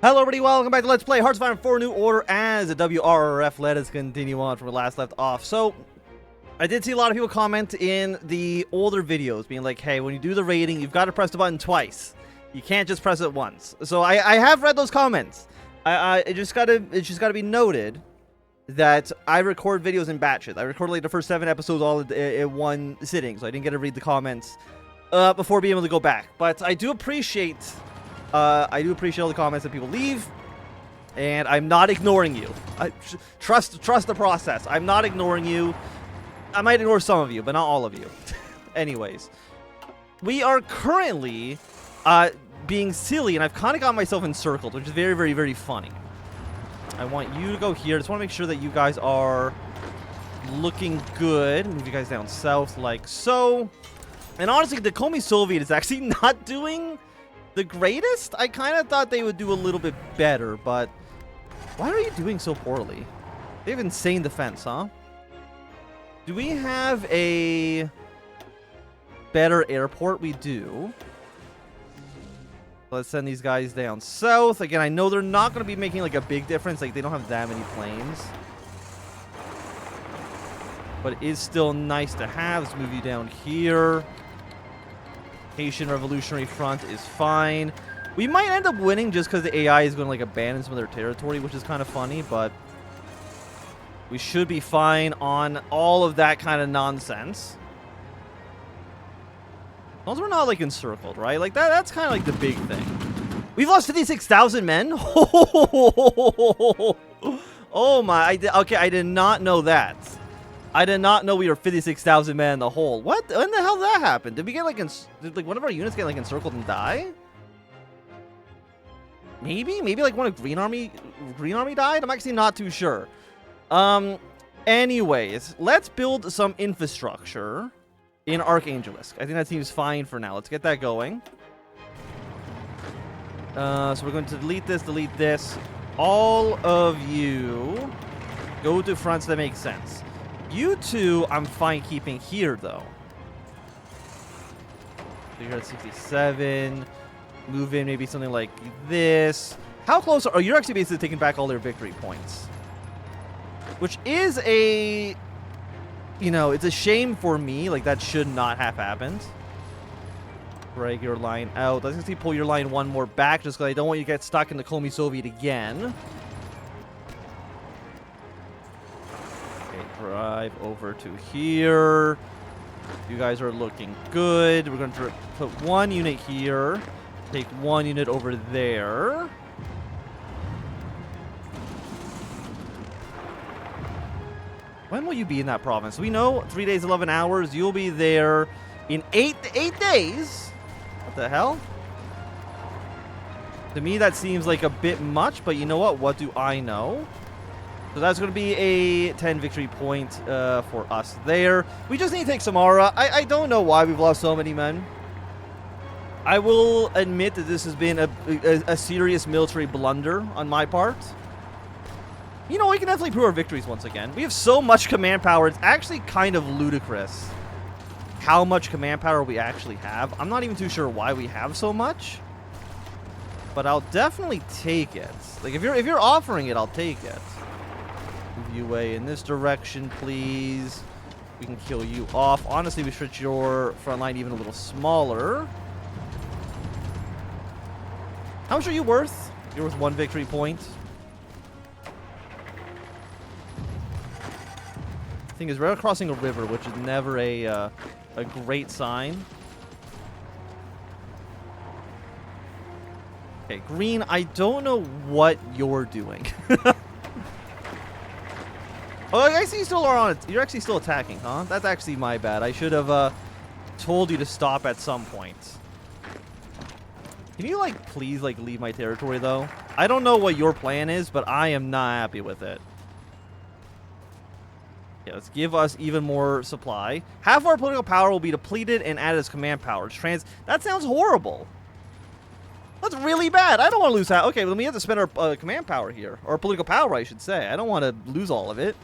Hello everybody, welcome back to Let's Play Hearts of Iron 4 New Order as a WRF. Let us continue on from where we last left off. So, I did see a lot of people comment in the older videos being like, hey, when you do the rating, you've got to press the button twice. You can't just press it once. So I have read those comments. It just gotta be noted that I record videos in batches. I recorded like the first 7 episodes all in one sitting, so I didn't get to read the comments before being able to go back. But I do appreciate all the comments that people leave, and I'm not ignoring you. Trust the process. I'm not ignoring you. I might ignore some of you, but not all of you. Anyways, we are currently being silly, and I've kind of got myself encircled, which is very, very, very funny. I want you to go here. I just want to make sure that you guys are looking good. Move you guys down south like so. And honestly, the Komi Soviet is actually not doing the greatest. I kind of thought they would do a little bit better, but why are you doing so poorly? They have insane defense, huh? Do we have a better airport? We do. Let's send these guys down south. Again, I know they're not going to be making like a big difference. Like, they don't have that many planes. But it is still nice to have. Let's move you down here. Haitian Revolutionary Front is fine. We might end up winning just because the AI is going to like abandon some of their territory, which is kind of funny, but we should be fine on all of that kind of nonsense. As long as we're not like encircled, right? Like that's kind of like the big thing. We've lost 56,000 men. Oh my! Okay, I did not know that. I did not know we were 56,000 men in the hole. What? When the hell did that happen? Did we get like did like one of our units get like encircled and die? Maybe like one of Green Army died? I'm actually not too sure. Anyways, let's build some infrastructure in Archangelisk. I think that seems fine for now. Let's get that going. So we're going to delete this. All of you go to fronts that make sense. You two, I'm fine keeping here, though. So you're at 67. Move in maybe something like this. How close are you? You're actually basically taking back all their victory points. Which is a... You know, it's a shame for me. Like, that should not have happened. Break your line out. Let's just pull your line one more back, just because I don't want you to get stuck in the Komi Soviet again. Drive over to here. You guys are looking good. We're going to put one unit here. Take one unit over there. When will you be in that province? We know 3 days, 11 hours. You'll be there in 8 days. What the hell? To me, that seems like a bit much, but you know what? What do I know? So that's going to be a 10 victory point for us there. We just need to take Samara. I don't know why we've lost so many men. I will admit that this has been a serious military blunder on my part. You know, we can definitely prove our victories once again. We have so much command power. It's actually kind of ludicrous how much command power we actually have. I'm not even too sure why we have so much. But I'll definitely take it. Like, if you're offering it, I'll take it. Move you away in this direction, please. We can kill you off. Honestly, we should your front line even a little smaller. How much are you worth? You're worth 1 victory point. The thing is, we're crossing a river, which is never a great sign. Okay, Green, I don't know what you're doing. Oh, I see you still are on it. You're actually still attacking, huh? That's actually my bad. I should have told you to stop at some point. Can you, like, please, like, leave my territory, though? I don't know what your plan is, but I am not happy with it. Yeah, let's give us even more supply. Half our political power will be depleted and added as command power. That sounds horrible. That's really bad. I don't want to lose that. Okay, well, we have to spend our command power here. Or political power, I should say. I don't want to lose all of it.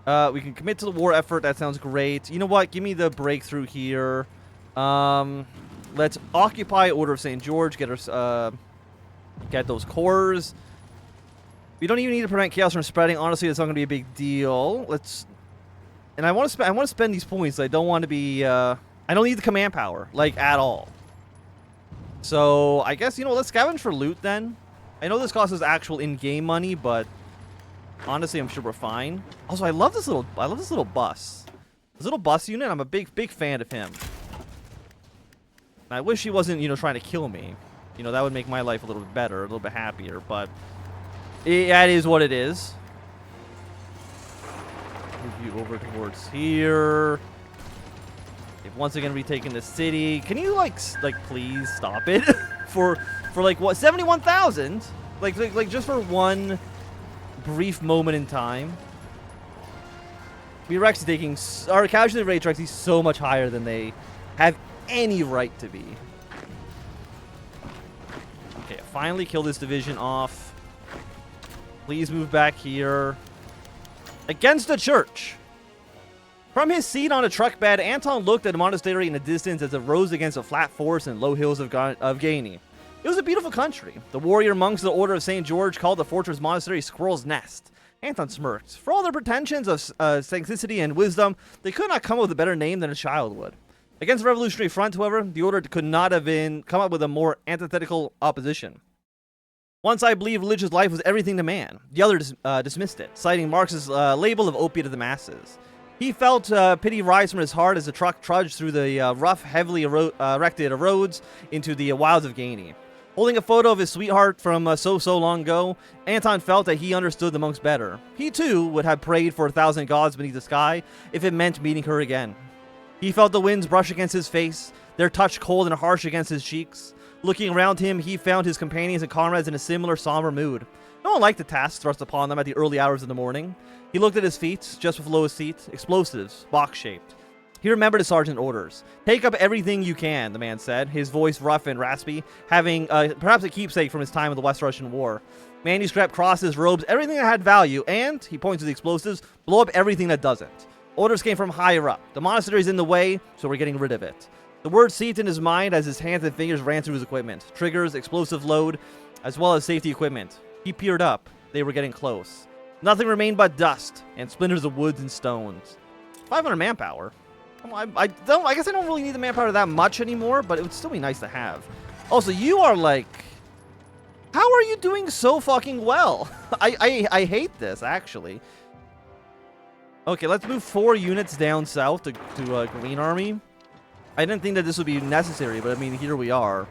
We can commit to the war effort. That sounds great. You know what? Give me the breakthrough here. Let's occupy Order of St. George. Get our Get those cores. We don't even need to prevent chaos from spreading. Honestly, it's not going to be a big deal. Let's... And I want to spend these points. I don't want to be... I don't need the command power, like, at all. So, I guess, you know, let's scavenge for loot, then. I know this costs us actual in-game money, but... Honestly, I'm sure we're fine. Also, I love this little bus. This little bus unit, I'm a big fan of him. I wish he wasn't, you know, trying to kill me. You know, that would make my life a little bit better, a little bit happier, but... That is what it is. Move you over towards here. They've once again retaken the city. Can you, like please stop it? for like, what, 71,000? Like, just for one brief moment in time. We're actually taking... Our casualty rate are actually so much higher than they have any right to be. Okay, finally kill this division off. Please move back here. Against the church. From his seat on a truck bed, Anton looked at the monastery in the distance as it rose against the flat forests and low hills of Gaini. It was a beautiful country. The warrior monks of the Order of St. George called the fortress monastery Squirrel's Nest. Anton smirked. For all their pretensions of sanctity and wisdom, they could not come up with a better name than a child would. Against the Revolutionary Front, however, the Order could not have come up with a more antithetical opposition. Once I believed religious life was everything to man. The other dismissed it, citing Marx's label of opiate of the masses. He felt pity rise from his heart as the truck trudged through the rough, heavily erected roads into the wilds of Gaini. Holding a photo of his sweetheart from so long ago, Anton felt that he understood the monks better. He too would have prayed for 1,000 gods beneath the sky if it meant meeting her again. He felt the winds brush against his face, their touch cold and harsh against his cheeks. Looking around him, he found his companions and comrades in a similar somber mood. No one liked the task thrust upon them at the early hours of the morning. He looked at his feet, just below his seat, explosives, box-shaped. He remembered his sergeant's orders. Take up everything you can, the man said, his voice rough and raspy, having perhaps a keepsake from his time in the West Russian War. Manuscript, crosses, robes, everything that had value, and, he points to the explosives, blow up everything that doesn't. Orders came from higher up. The monastery's in the way, so we're getting rid of it. The word seeped in his mind as his hands and fingers ran through his equipment. Triggers, explosive load, as well as safety equipment. He peered up. They were getting close. Nothing remained but dust and splinters of woods and stones. 500 manpower. I guess I don't really need the manpower that much anymore, but it would still be nice to have. Also, you are like... How are you doing so fucking well? I hate this, actually. Okay, let's move 4 units down south to Green Army. I didn't think that this would be necessary, but I mean, here we are.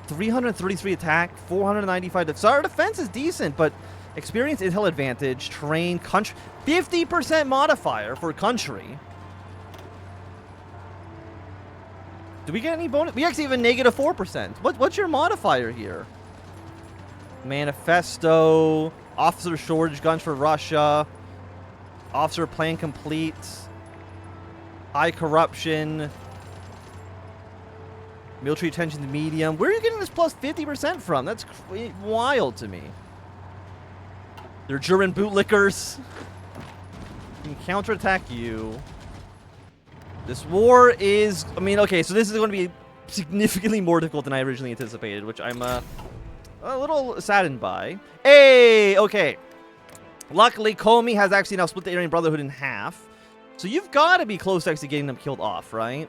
333 attack, 495 so our defense is decent, but experience, intel advantage, terrain, country, 50% modifier for country. Do we get any bonus? We actually have a negative 4%. What's your modifier here? Manifesto, officer shortage guns for Russia, officer plan complete, high corruption, military attention to medium. Where are you getting this plus 50% from? That's wild to me. They're German bootlickers. Can counterattack you. This war is... I mean, okay, so this is going to be significantly more difficult than I originally anticipated, which I'm a little saddened by. Hey, okay. Luckily, Komi has actually now split the Aryan Brotherhood in half. So you've got to be close to actually getting them killed off, right?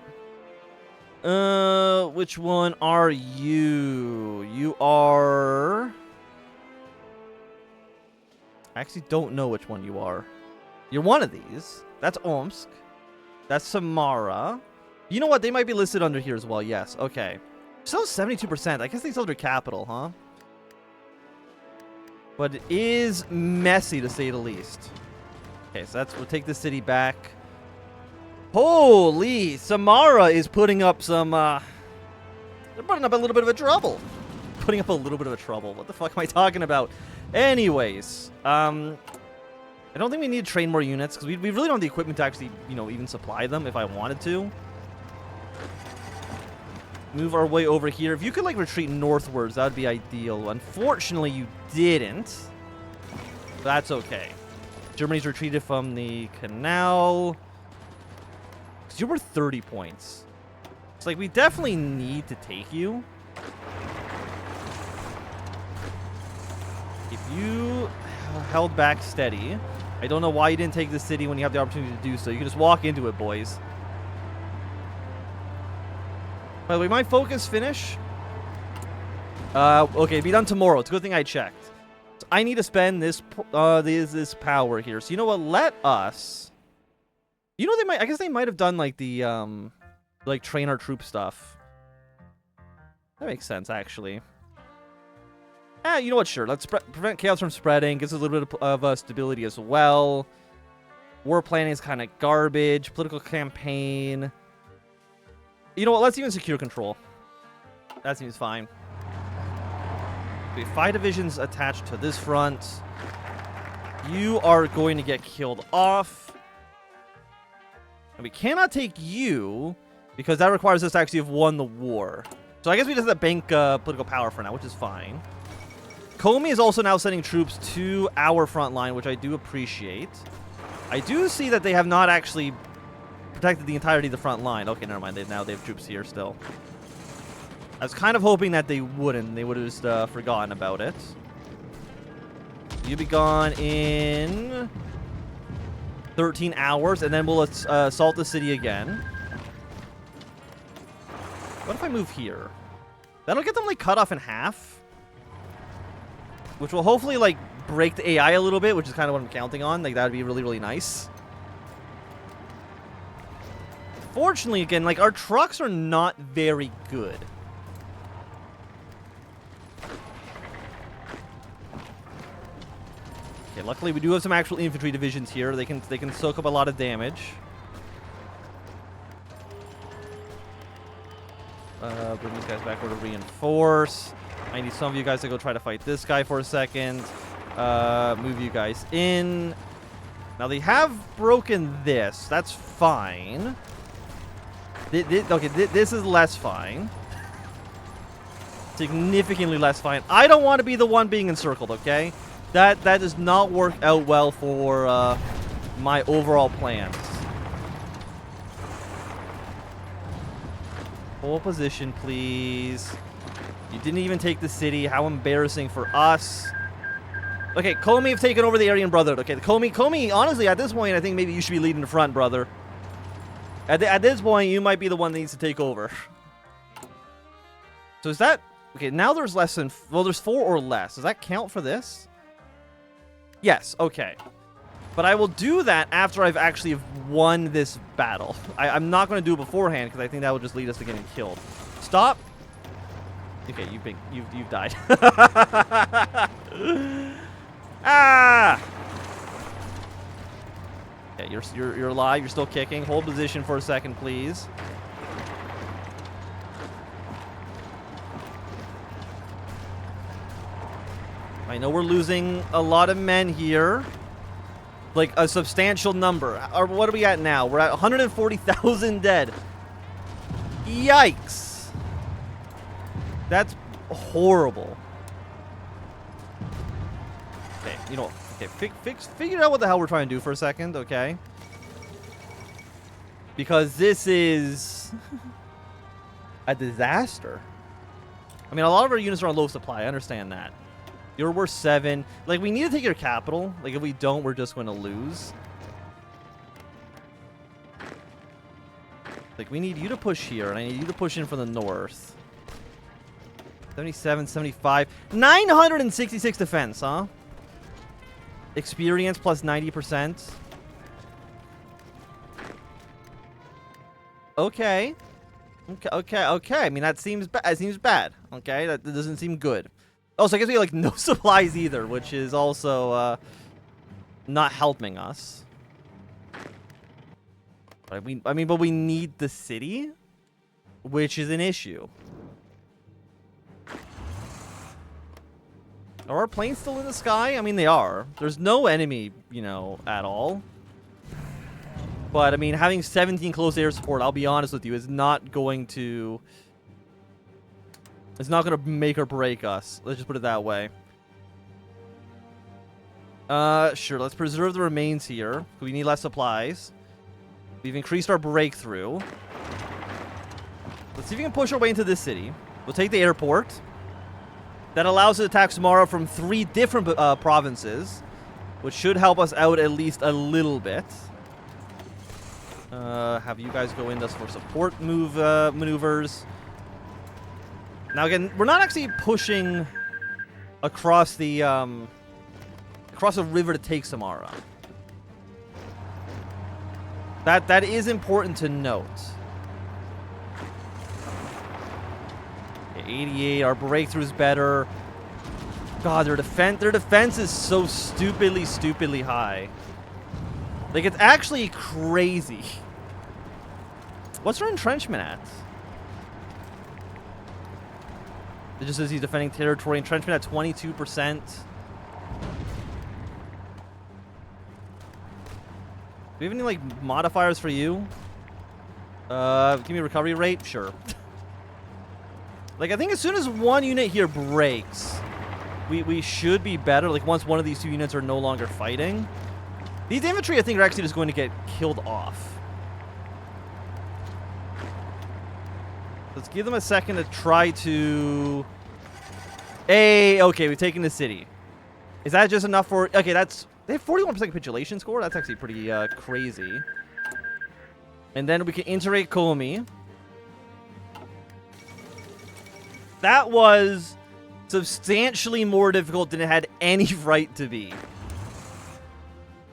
Which one are you? You are... I actually don't know which one you are. You're one of these. That's Omsk. That's Samara. You know what? They might be listed under here as well. Yes. Okay. Still 72%. I guess they sold their capital, huh? But it is messy, to say the least. Okay, so we'll take the city back. Holy! Samara is putting up some, they're putting up a little bit of a trouble. Putting up a little bit of a trouble. What the fuck am I talking about? Anyways, I don't think we need to train more units, because we really don't have the equipment to actually, you know, even supply them if I wanted to. Move our way over here. If you could, like, retreat northwards, that would be ideal. Unfortunately, you didn't. But that's okay. Germany's retreated from the canal. Because you're worth 30 points. It's like, we definitely need to take you. If you held back steady, I don't know why you didn't take the city when you have the opportunity to do so. You can just walk into it, boys. By the way, my focus finish. Okay, be done tomorrow. It's a good thing I checked. So I need to spend this power here. So you know what? Let us. You know, they might. I guess they might have done like the like train our troop stuff. That makes sense, actually. You know what? Sure. Let's prevent chaos from spreading. Gives us a little bit of stability as well. War planning is kind of garbage. Political campaign. You know what? Let's even secure control. That seems fine. We have 5 divisions attached to this front. You are going to get killed off. And we cannot take you because that requires us to actually have won the war. So I guess we just have to bank political power for now, which is fine. Comey is also now sending troops to our front line, which I do appreciate. I do see that they have not actually protected the entirety of the front line. Okay, never mind. They have troops here still. I was kind of hoping that they wouldn't. They would have just forgotten about it. You'll be gone in 13 hours, and then we'll assault the city again. What if I move here? That'll get them, like, cut off in half. Which will hopefully, like, break the AI a little bit, which is kind of what I'm counting on. Like, that would be really, really nice. Fortunately, again, like, our trucks are not very good. Okay, luckily we do have some actual infantry divisions here. They can soak up a lot of damage. Bring these guys back over to reinforce. I need some of you guys to go try to fight this guy for a second. Move you guys in. Now they have broken this. That's fine. Okay, this is less fine. Significantly less fine. I don't want to be the one being encircled, okay? That does not work out well for my overall plans. Full position, please. You didn't even take the city. How embarrassing for us. Okay, Comey have taken over the Aryan Brotherhood. Okay, Comey, honestly, at this point, I think maybe you should be leading the front, brother. At this point, you might be the one that needs to take over. So is that... Okay, now there's less than... Well, there's 4 or less. Does that count for this? Yes, okay. But I will do that after I've actually won this battle. I'm not going to do it beforehand because I think that will just lead us to getting killed. Stop. Okay, you've died. Ah! Okay, you're alive. You're still kicking. Hold position for a second, please. I know we're losing a lot of men here. Like, a substantial number. Or what are we at now? We're at 140,000 dead. Yikes. That's horrible. Okay, you know, okay, figure out what the hell we're trying to do for a second, okay? Because this is a disaster. I mean, a lot of our units are on low supply. I understand that. You're worth 7. Like, we need to take your capital. Like, if we don't, we're just going to lose. Like, we need you to push here, and I need you to push in from the north. 77, 75. 966 defense, huh? Experience plus 90%. Okay. Okay. I mean, that seems bad. Okay, that doesn't seem good. Oh, so I guess we have, like, no supplies either, which is also not helping us. But but we need the city, which is an issue. Are our planes still in the sky? I mean, they are. There's no enemy, you know, at all. But, I mean, having 17 close air support, I'll be honest with you, is not going to... It's not going to make or break us. Let's just put it that way. Sure, let's preserve the remains here. We need less supplies. We've increased our breakthrough. Let's see if we can push our way into this city. We'll take the airport. That allows us to attack Samara from 3 different provinces, which should help us out at least a little bit. Have you guys go in just for support maneuvers. Now again, we're not actually pushing across the river to take Samara. That is important to note. 88, our breakthrough's better. God, their defense is so stupidly high. Like, it's actually crazy. What's our entrenchment at? It just says he's defending territory. Entrenchment at 22%. Do we have any, like, modifiers for you? Give me a recovery rate? Sure. Like, I think as soon as one unit here breaks, we should be better. Like, once one of these 2 units are no longer fighting. These infantry, I think, are actually just going to get killed off. Let's give them a second to try to... Hey, okay, we've taken the city. Is that just enough for... Okay, that's... They have 41% capitulation score? That's actually pretty crazy. And then we can integrate Komi. That was substantially more difficult than it had any right to be.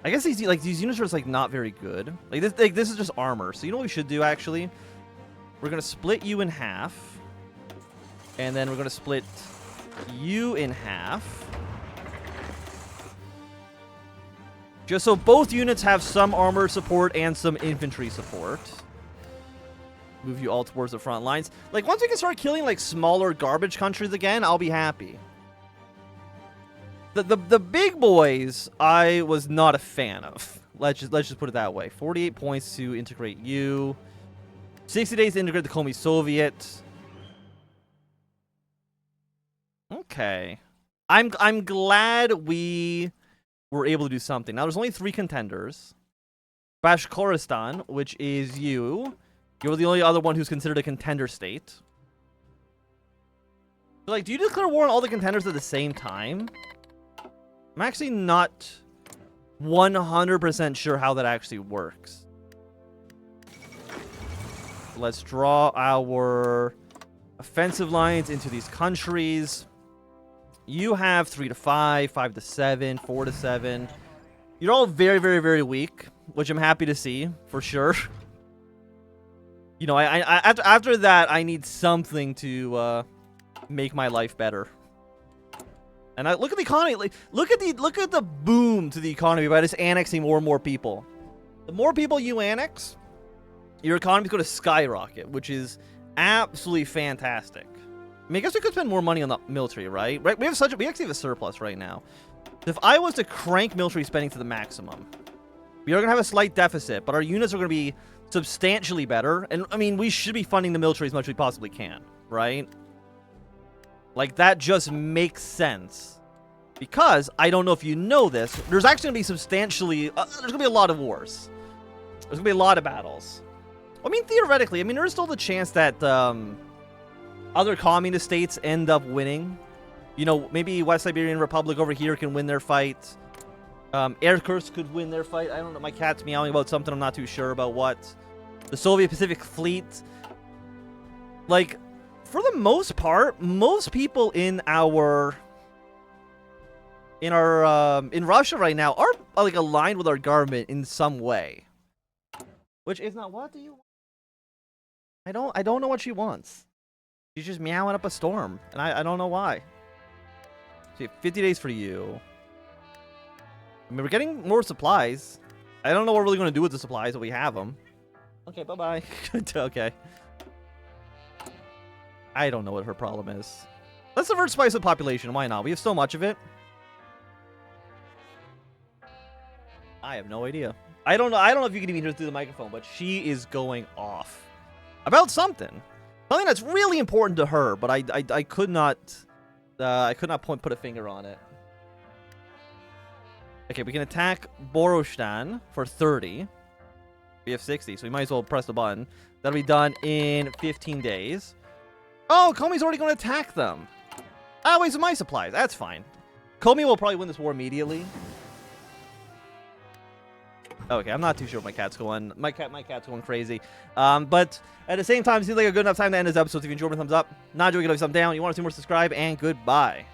I guess these units are just, like, not very good. Like this is just armor. So you know what we should do, actually? We're gonna split you in half. And then we're gonna split you in half. Just so both units have some armor support and some infantry support. Move you all towards the front lines. Like, once we can start killing, like, smaller garbage countries again, I'll be happy. The big boys, I was not a fan of. Let's just put it that way. 48 points to integrate you. 60 days to integrate the Komi Soviet. Okay. I'm glad we were able to do something. Now, there's only 3 contenders. Bashkortostan, which is you. You're the only other one who's considered a contender state. So, like, do you declare war on all the contenders at the same time? I'm actually not 100% sure how that actually works. Let's draw our offensive lines into these countries. You have 3 to 5, 5 to 7, 4 to 7. You're all very, very, very weak, which I'm happy to see, for sure. You know, after that, I need something to make my life better. And look at the economy. Like, look at the boom to the economy by just annexing more and more people. The more people you annex, your economy's going to skyrocket, which is absolutely fantastic. I mean, I guess we could spend more money on the military, right? We actually have a surplus right now. If I was to crank military spending to the maximum, we are going to have a slight deficit, but our units are going to be substantially better. And, I mean, we should be funding the military as much as we possibly can, right? Like, that just makes sense. Because, I don't know if you know this, there's actually going to be substantially... there's going to be a lot of wars. There's going to be a lot of battles. I mean, theoretically, I mean, there's still the chance that other communist states end up winning. You know, maybe West Siberian Republic over here can win their fight. Irkutsk could win their fight. I don't know. My cat's meowing about something. I'm not too sure about what. The Soviet Pacific Fleet. Like, for the most part, most people in Russia right now are, like, aligned with our government in some way. Which is not, what do you want? I don't know what she wants. She's just meowing up a storm. And I don't know why. So 50 days for you. I mean, we're getting more supplies. I don't know what we're really going to do with the supplies, but we have them. Okay, bye-bye. Okay. I don't know what her problem is. Let's divert spice of population. Why not? We have so much of it. I have no idea. I don't know if you can even hear through the microphone, but she is going off about something. Something that's really important to her, but I could not put a finger on it. Okay, we can attack Borostan for 30. We have 60, so we might as well press the button. That'll be done in 15 days. Oh, Comey's already going to attack them. Ah, wait, so my supplies. That's fine. Comey will probably win this war immediately. Okay, I'm not too sure what my cat's going. My cat's going crazy. But at the same time, it seems like a good enough time to end this episode. So if you enjoyed, thumbs up. Not enjoying, give a thumbs down. You want to see more, subscribe, and goodbye.